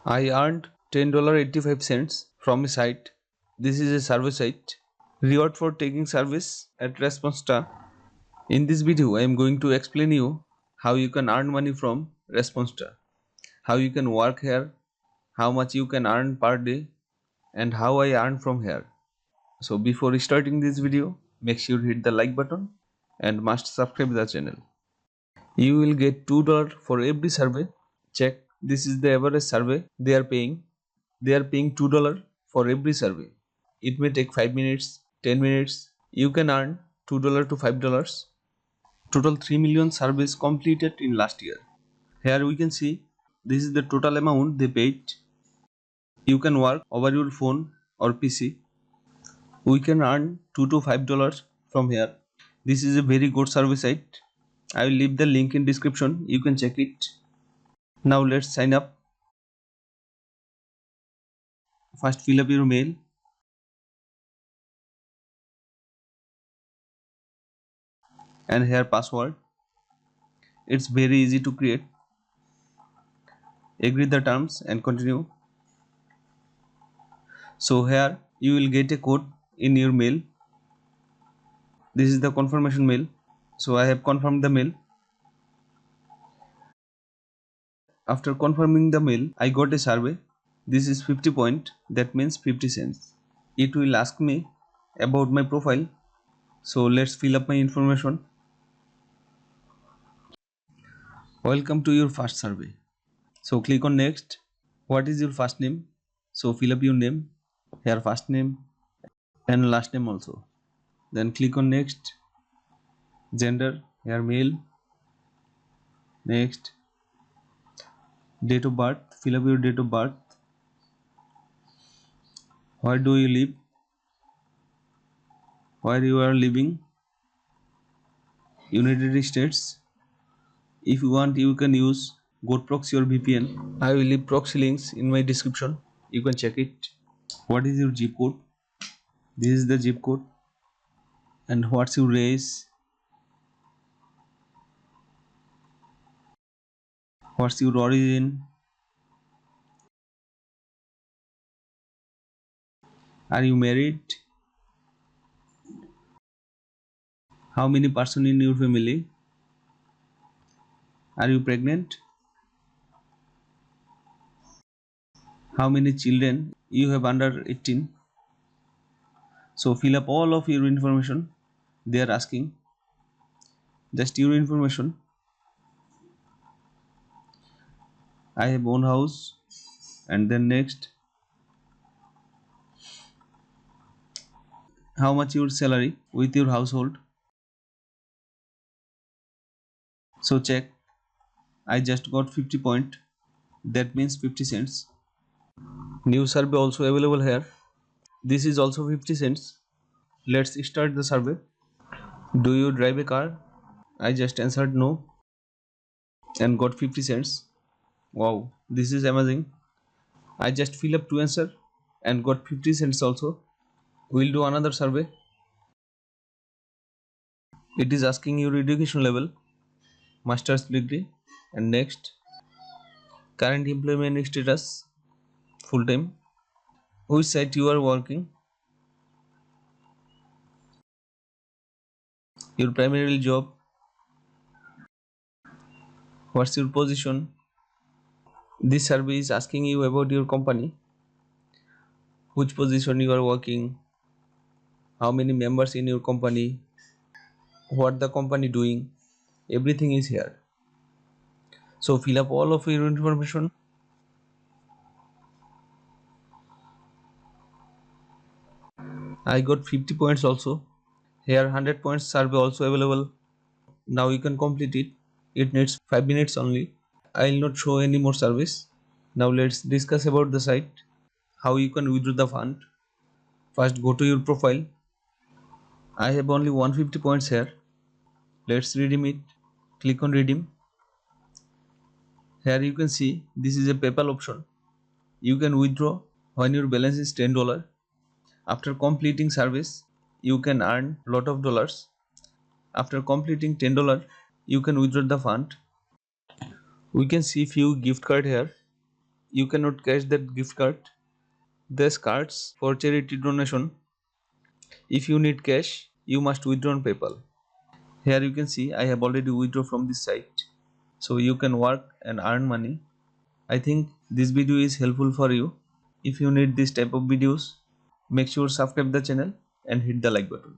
I earned $10.85 from a site. This is a survey site. Reward for taking service at Responsta. In this video, I am going to explain you how you can earn money from Responsta, how you can work here, how much you can earn per day, and how I earn from here. So before starting this video, make sure you hit the like button and must subscribe the channel. You will get $2 for every survey. Check, this is the average survey they are paying. They are paying $2 for every survey. It may take 5 minutes, 10 minutes. You can earn $2 to $5. Total 3 million surveys completed in last year. Here we can see this is the total amount they paid. You can work over your phone or PC. We can earn $2 to $5 from here. This is a very good survey site. I will leave the link in description. You can check it. Now let's sign up. First fill up your mail. And here password. It's very easy to create. Agree the terms and continue. So here you will get a code in your mail. This is the confirmation mail. So I have confirmed the mail. After confirming the mail, I got a survey. This is 50 point, that means 50 cents. It will ask me about my profile. So let's fill up my information. Welcome to your first survey. So click on next. What is your first name? So fill up your name. Here first name and last name also. Then click on next. Gender, here male. Next. Date of birth, fill up your date of birth. Where do you live? Where you are living? United States. If you want, you can use Proxy or VPN. I will leave proxy links in my description. You can check it. What is your zip code? This is the zip code. And what's your race? What's your origin? Are you married? How many persons in your family? Are you pregnant? How many children you have under 18? So fill up all of your information. They are asking just your information. I have own house. And then next, how much your salary with your household. So check, I just got 50 point, that means 50 cents. New survey also available here. This is also 50 cents. Let's start the survey. Do you drive a car? I just answered no and got 50 cents. Wow, this is amazing. I just fill up to answer and got 50 cents also. We'll do another survey. It is asking your education level, master's degree, and next, current employment status, full time, which site you are working, your primary job, what's your position. This survey is asking you about your company, which position you are working, how many members in your company, what the company doing, everything is here. So fill up all of your information. I got 50 points also. Here 100 points survey also available. Now you can complete it. It needs 5 minutes only. I will not show any more service. Now let's discuss about the site, how you can withdraw the fund. First go to your profile. I have only 150 points here. Let's redeem it. Click on redeem. Here you can see this is a PayPal option. You can withdraw when your balance is $10. After completing service, you can earn lot of dollars. After completing $10, you can withdraw the fund. We can see few gift card here. you cannot cash that gift card. There's cards for charity donation. If you need cash, you must withdraw on PayPal. Here you can see I have already withdrawn from this site. So you can work and earn money. I think this video is helpful for you. If you need this type of videos, make sure subscribe the channel and hit the like button.